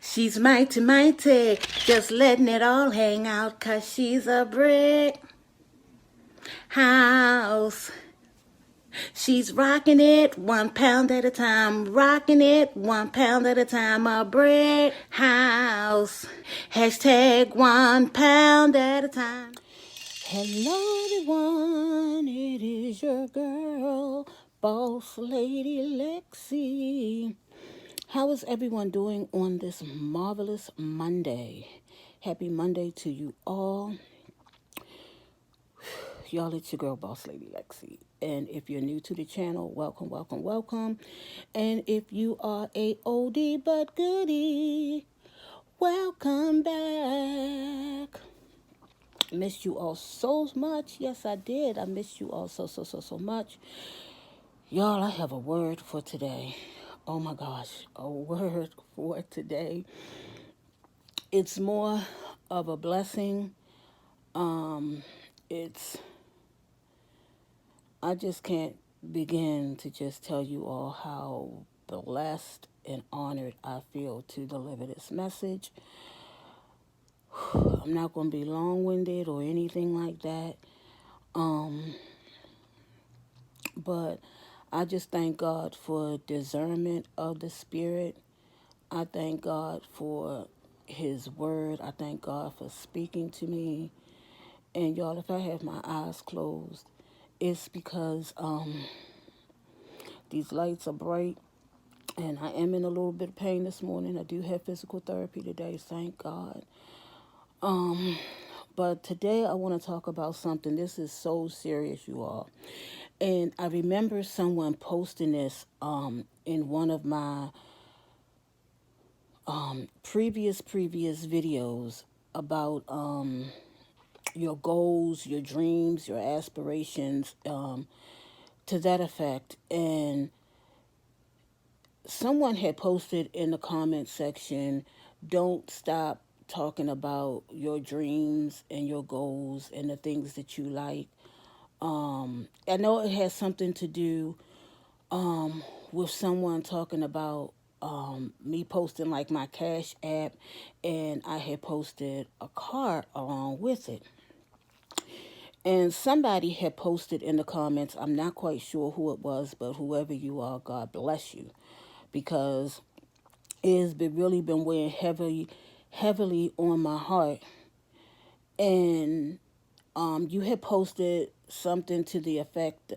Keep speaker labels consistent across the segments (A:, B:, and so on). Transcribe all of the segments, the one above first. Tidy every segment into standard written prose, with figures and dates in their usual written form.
A: She's mighty, mighty, just letting it all hang out 'cause she's a brick house. She's rocking it 1 pound at a time, rocking it 1 pound at a time, a brick house. Hashtag 1 pound at a time. Hello everyone, it is your girl, Boss Lady Lexi. How is everyone doing on this marvelous Monday? Happy Monday to you all. Y'all, it's your girl, Boss Lady Lexi. And if you're new to the channel, welcome, welcome, welcome. And if you are a oldie but goodie, welcome back. Missed you all so much. Yes, I did. I missed you all so much. Y'all, I have a word for today. Oh my gosh, a word for today. It's more of a blessing. I just can't begin to just tell you all how blessed and honored I feel to deliver this message. I'm not going to be long-winded or anything like that. But I just thank God for discernment of the Spirit. I thank God for His Word. I thank God for speaking to me. And y'all, if I have my eyes closed, it's because these lights are bright. And I am in a little bit of pain this morning. I do have physical therapy today, thank God. But today I want to talk about something. This is so serious, you all. And I remember someone posting this in one of my previous videos about your goals, your dreams, your aspirations, to that effect. And someone had posted in the comment section, don't stop talking about your dreams and your goals and the things that you like. I know it has something to do with someone talking about me posting like my Cash App, and I had posted a card along with it. And somebody had posted in the comments, I'm not quite sure who it was, but whoever you are, God bless you. Because it has really been weighing heavily on my heart. And you had posted something to the effect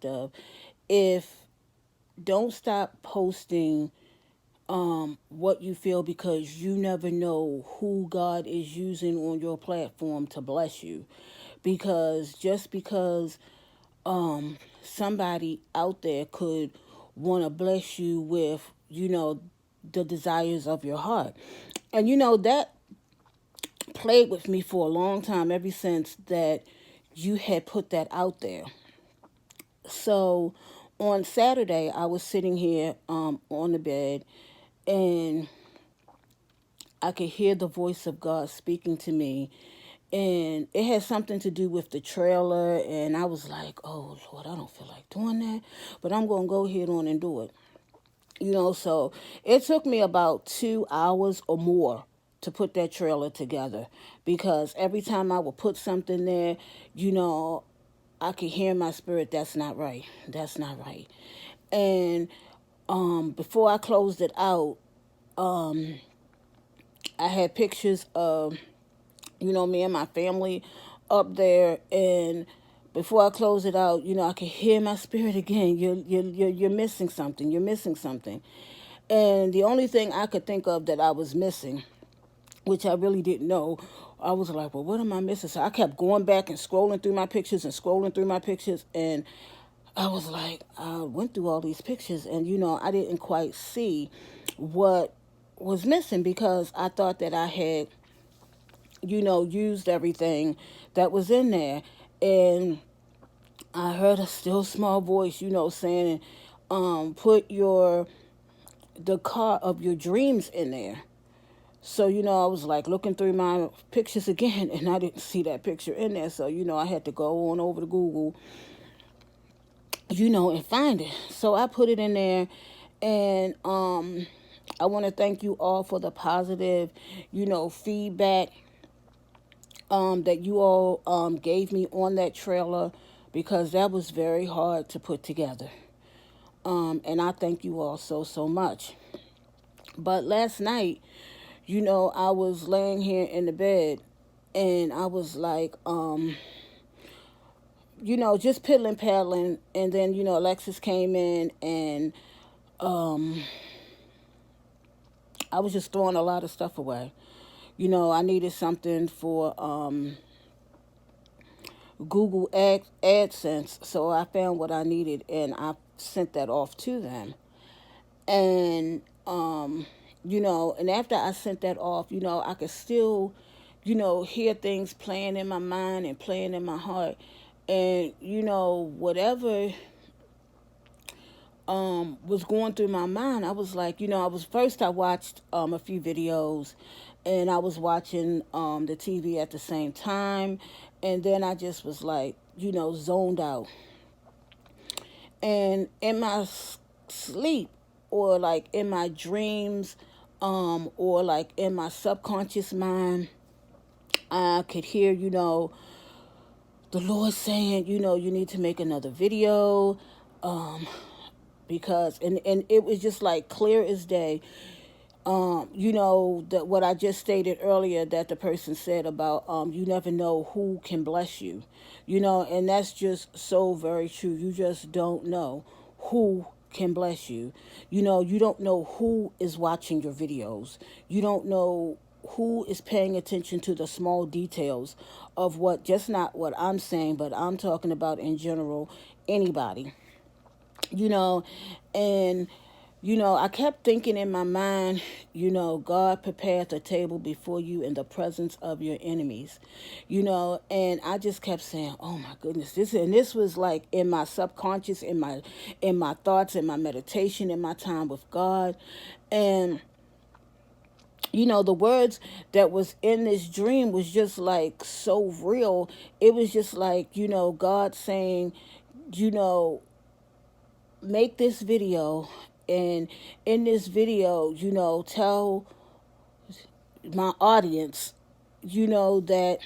A: of, if don't stop posting what you feel, because you never know who God is using on your platform to bless you. Because just because somebody out there could want to bless you with, the desires of your heart. And that played with me for a long time, ever since that you had put that out there. So on Saturday, I was sitting here on the bed, and I could hear the voice of God speaking to me. And it had something to do with the trailer. And I was like, oh, Lord, I don't feel like doing that. But I'm going to go ahead on and do it. So it took me about 2 hours or more to put that trailer together. Because every time I would put something there, I could hear in my spirit, that's not right. That's not right. And before I closed it out, I had pictures of, me and my family up there. And before I close it out, I could hear my spirit again. You're missing something. You're missing something. And the only thing I could think of that I was missing, which I really didn't know, I was like, well, what am I missing? So I kept going back and scrolling through my pictures and scrolling through my pictures. And I was like, I went through all these pictures, and, I didn't quite see what was missing, because I thought that I had, used everything that was in there. And I heard a still small voice, saying, put the car of your dreams in there. So, I was like looking through my pictures again, and I didn't see that picture in there. So, I had to go on over to Google, and find it. So I put it in there, and I want to thank you all for the positive, feedback that you all gave me on that trailer, because that was very hard to put together. And I thank you all so, so much. But last night, I was laying here in the bed, and I was like, just piddling paddling. And then, Alexis came in, and I was just throwing a lot of stuff away. I needed something for Google AdSense, so I found what I needed, and I sent that off to them. And and after I sent that off, I could still, hear things playing in my mind and playing in my heart. And whatever was going through my mind, I was like, I watched a few videos, and I was watching the TV at the same time, and then I just was like, zoned out. And in my sleep, or like in my dreams, or like in my subconscious mind, I could hear, the Lord saying, you need to make another video, because and it was just like clear as day. That what I just stated earlier, that the person said about you never know who can bless you, and that's just so very true. You just don't know who can bless you. You don't know who is watching your videos. You don't know who is paying attention to the small details of what, just not what I'm saying, but I'm talking about in general, anybody, you know, and I kept thinking in my mind, God prepared a table before you in the presence of your enemies, and I just kept saying, oh my goodness, this was like in my subconscious, in my thoughts, in my meditation, in my time with God. And the words that was in this dream was just like so real. It was just like, God saying, you know make this video, and in this video, tell my audience, that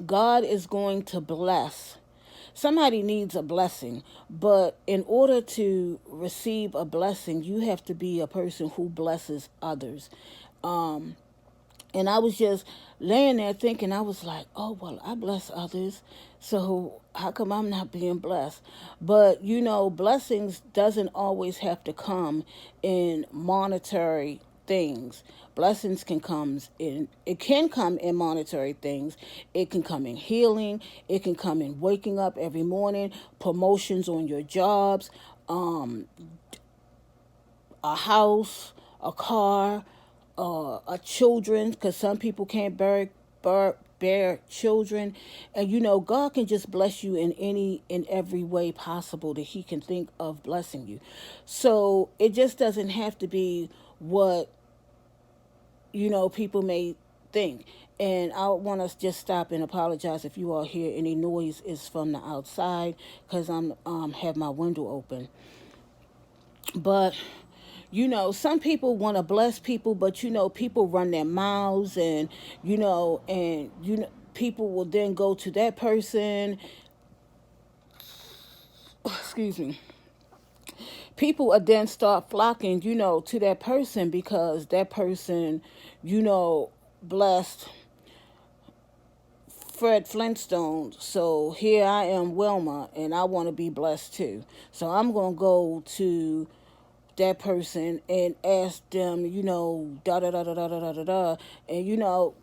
A: God is going to bless. Somebody needs a blessing, but in order to receive a blessing, you have to be a person who blesses others. And I was just laying there thinking, I was like, oh, well, I bless others. So how come I'm not being blessed? But, blessings doesn't always have to come in monetary things. Blessings it can come in monetary things. It can come in healing. It can come in waking up every morning, promotions on your jobs, a house, a car, a children, because some people can't bear children. And God can just bless you in every way possible that He can think of blessing you. So it just doesn't have to be what people may think. And I want to just stop and apologize if you all hear any noise is from the outside, because I'm have my window open. But some people want to bless people, but people run their mouths, and people will then go to that person. Excuse me. People will then start flocking, to that person, because that person, blessed Fred Flintstone. So here I am, Wilma, and I want to be blessed too. So I'm going to go to that person and ask them, da da da da da da da da. And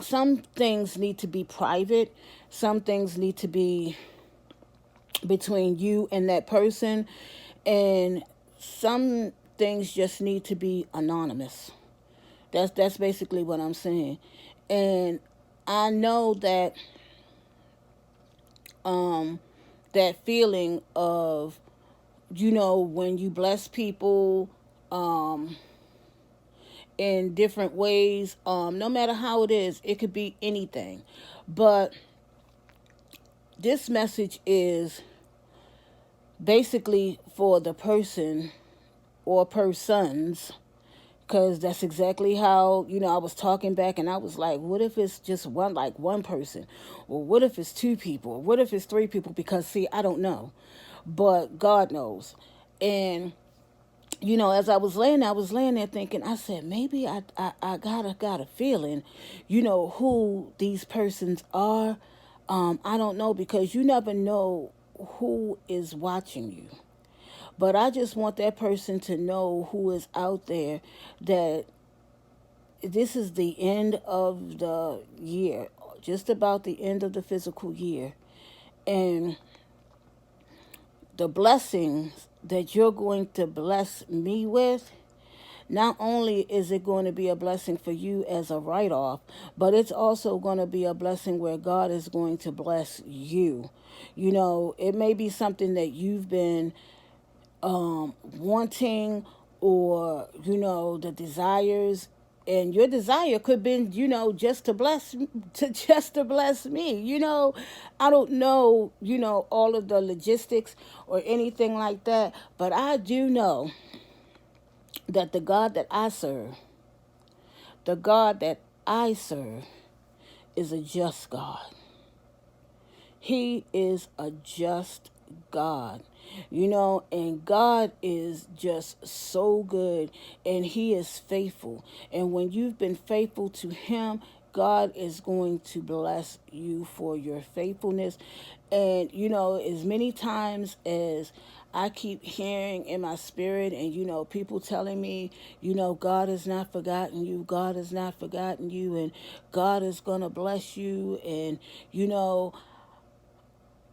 A: some things need to be private. Some things need to be between you and that person. And some things just need to be anonymous. That's basically what I'm saying. And I know that that feeling of, when you bless people in different ways, no matter how it is, it could be anything. But this message is basically for the person or persons, because that's exactly how, I was talking back, and I was like, what if it's just one person, or what if it's two people, or what if it's three people? Because see, I don't know, but God knows. And as I was laying there thinking, I said, maybe I got a feeling, who these persons are. I don't know, because you never know who is watching you. But I just want that person to know, who is out there, that this is the end of the year, just about the end of the physical year. And the blessings that you're going to bless me with, not only is it going to be a blessing for you as a write off, but it's also going to be a blessing where God is going to bless you. It may be something that you've been wanting, or the desires, and your desire could be, just to bless, me. I don't know, all of the logistics or anything like that, but I do know that the God that I serve is a just God. He is a just God. And God is just so good, and He is faithful. And when you've been faithful to Him, God is going to bless you for your faithfulness. And, as many times as I keep hearing in my spirit, and, people telling me, God has not forgotten you, God has not forgotten you, and God is going to bless you. And,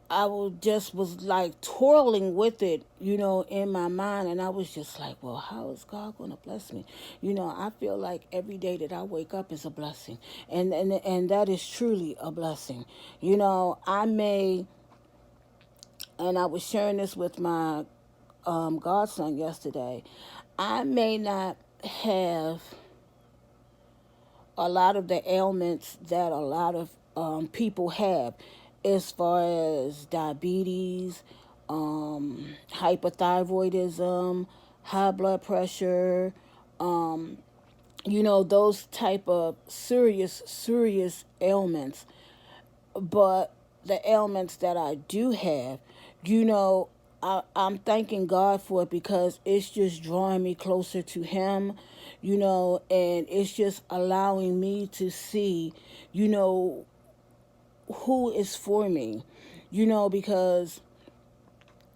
A: I was like twirling with it, in my mind, and I was just like, well, how is God going to bless me? I feel like every day that I wake up is a blessing, and that is truly a blessing. I may, and I was sharing this with my godson yesterday. I may not have a lot of the ailments that a lot of people have, as far as diabetes, hypothyroidism, high blood pressure, those type of serious ailments. But the ailments that I do have, I'm thanking God for it, because it's just drawing me closer to Him, and it's just allowing me to see, you know, who is for me, because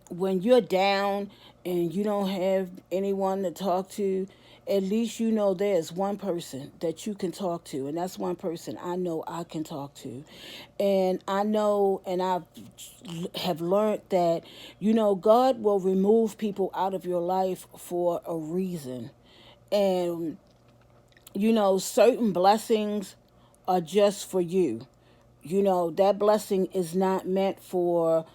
A: when you're down and you don't have anyone to talk to, at least there's one person that you can talk to, and that's one person I know I can talk to. And I know, and I have learned that, God will remove people out of your life for a reason. And, certain blessings are just for you. That blessing is not meant for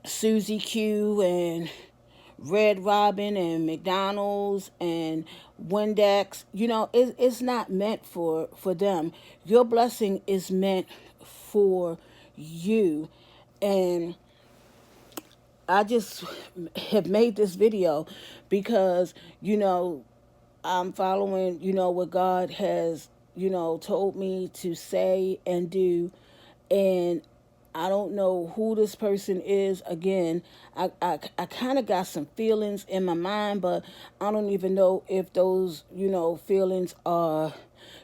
A: Susie Q and Red Robin and McDonald's and Windex. It's not meant for them. Your blessing is meant for you. And I just have made this video because, I'm following, what God has, told me to say and do. And I don't know who this person is. Again, I kind of got some feelings in my mind, but I don't even know if those, feelings are,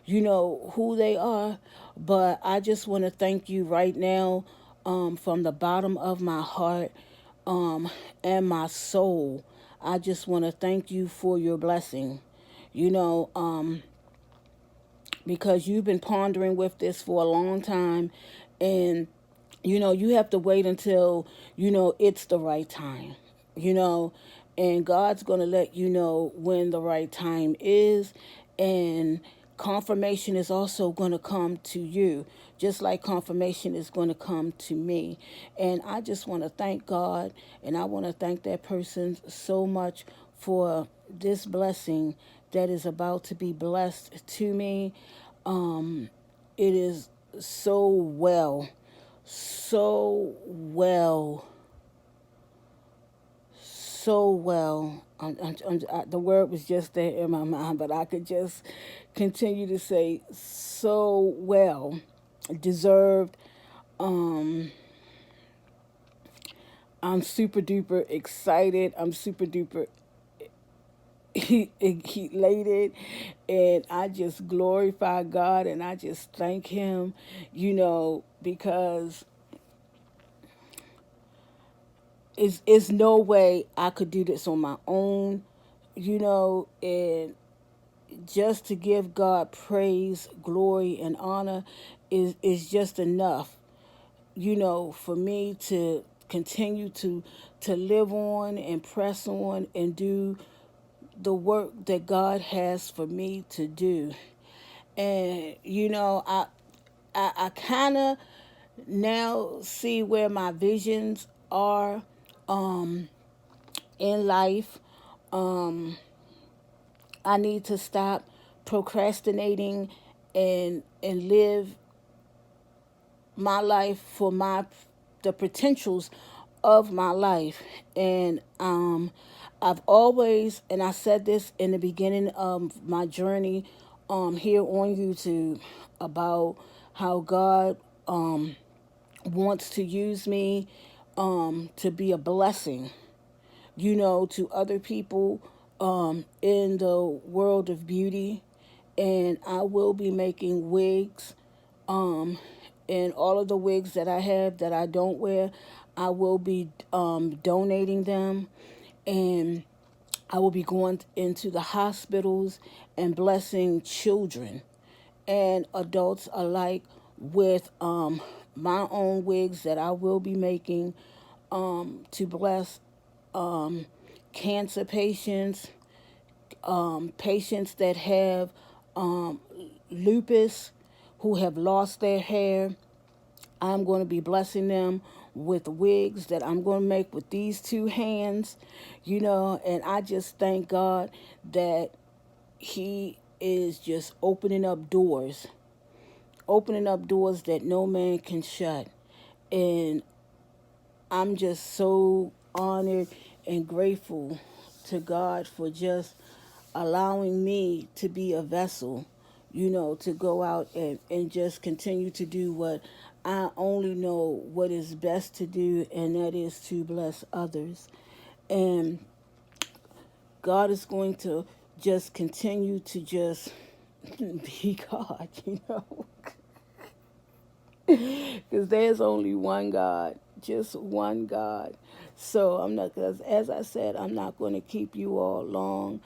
A: who they are. But I just want to thank you right now, from the bottom of my heart, and my soul. I just want to thank you for your blessing. You know, because you've been pondering with this for a long time, and you have to wait until it's the right time, you know and God's going to let you know when the right time is. And confirmation is also going to come to you, just like confirmation is going to come to me. And I just want to thank God, and I want to thank that person so much for this blessing that is about to be blessed to me. It is so well, so well, so well. The word was just there in my mind, but I could just continue to say so well deserved. Um, I'm super duper excited. I'm super duper elated, and I just glorify God and I just thank Him, because it's no way I could do this on my own, and just to give God praise, glory, and honor is just enough, for me to continue to live on and press on and do the work that God has for me to do. And I kind of now see where my visions are in life. Um, I need to stop procrastinating and live my life for my the potentials of my life. And I've always, and I said this in the beginning of my journey here on YouTube, about how God wants to use me to be a blessing, to other people in the world of beauty. And I will be making wigs. And all of the wigs that I have that I don't wear, I will be donating them. And I will be going into the hospitals and blessing children and adults alike with my own wigs that I will be making to bless cancer patients, patients that have um, lupus, who have lost their hair. I'm going to be blessing them with wigs that I'm going to make with these two hands, and I just thank God that He is just opening up doors that no man can shut. And I'm just so honored and grateful to God for just allowing me to be a vessel, to go out and just continue to do what I only know what is best to do, and that is to bless others. And God is going to just continue to just be God, because there's only one God, just one God. So I'm not, cause as I said, I'm not going to keep you all long,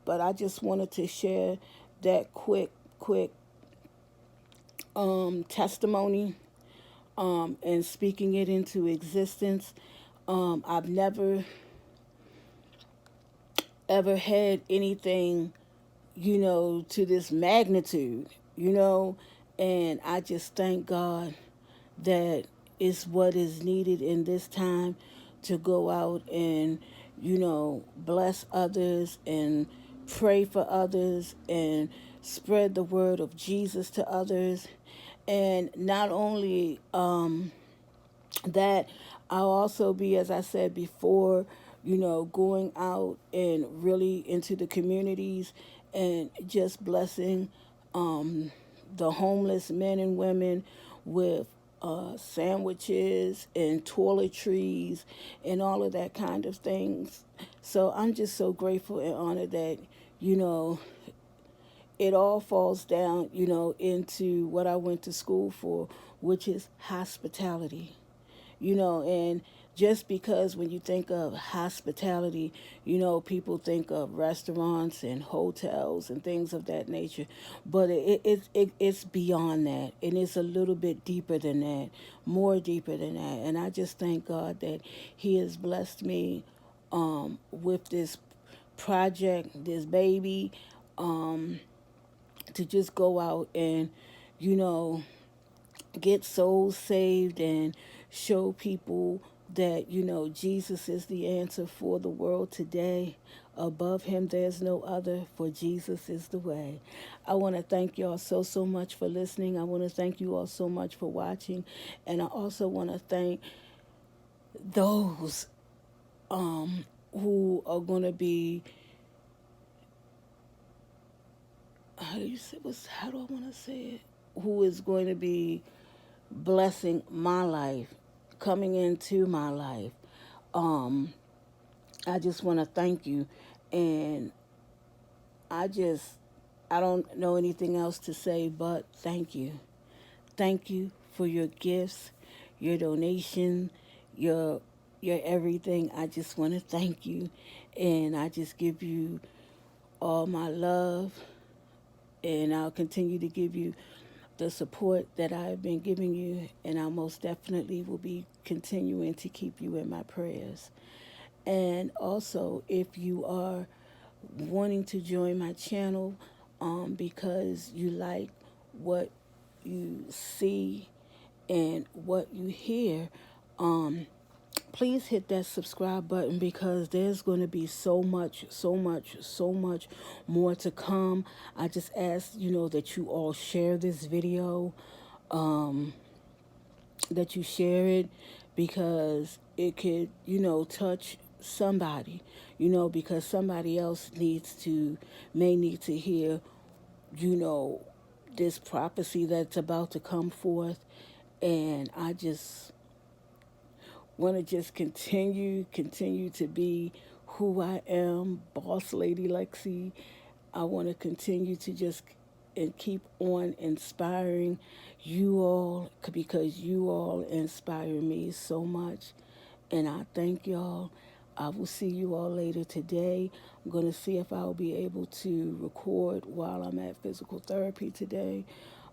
A: but I just wanted to share that quick testimony, and speaking it into existence. I've never ever had anything, to this magnitude, you know, and I just thank God that it's what is needed in this time to go out and, bless others and pray for others and spread the word of Jesus to others. And not only that, I'll also be, as I said before, going out and really into the communities and just blessing the homeless men and women with sandwiches and toiletries and all of that kind of things. So I'm just so grateful and honored that, you know, it all falls down, into what I went to school for, which is hospitality. And just because when you think of hospitality, people think of restaurants and hotels and things of that nature, but it's beyond that, and it's a little bit deeper than that, more deeper than that. And I just thank God that He has blessed me with this project, this baby, to just go out and, you know, get souls saved and show people that, Jesus is the answer for the world today. Above Him, there's no other, for Jesus is the way. I want to thank y'all so much for listening. I want to thank you all so much for watching. And I also want to thank those who are going to be, how do I want to say it? Who is going to be blessing my life, coming into my life. Um, I just want to thank you. And I just, I don't know anything else to say but thank you. Thank you for your gifts, your donation, your your everything. I just want to thank you, and I just give you all my love, and I'll continue to give you the support that I've been giving you, and I most definitely will be continuing to keep you in my prayers. And also, if you are wanting to join my channel because you like what you see and what you hear, please hit that subscribe button because there's going to be so much, so much, so much more to come. I just ask, that you all share this video, that you share it because it could, touch somebody, because somebody else may need to hear, you know, this prophecy that's about to come forth. And I just want to just continue to be who I am, boss lady Lexi. I want to continue to just and keep on inspiring you all because you all inspire me so much. And I thank y'all. I will see you all later today. I'm going to see if I'll be able to record while I'm at physical therapy today.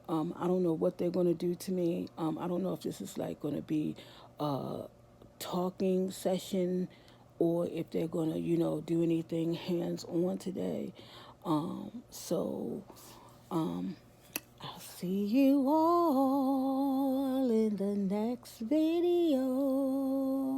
A: I don't know what they're going to do to me. I don't know if this is like going to be a talking session or if they're going to, do anything hands on today. So I'll see you all in the next video.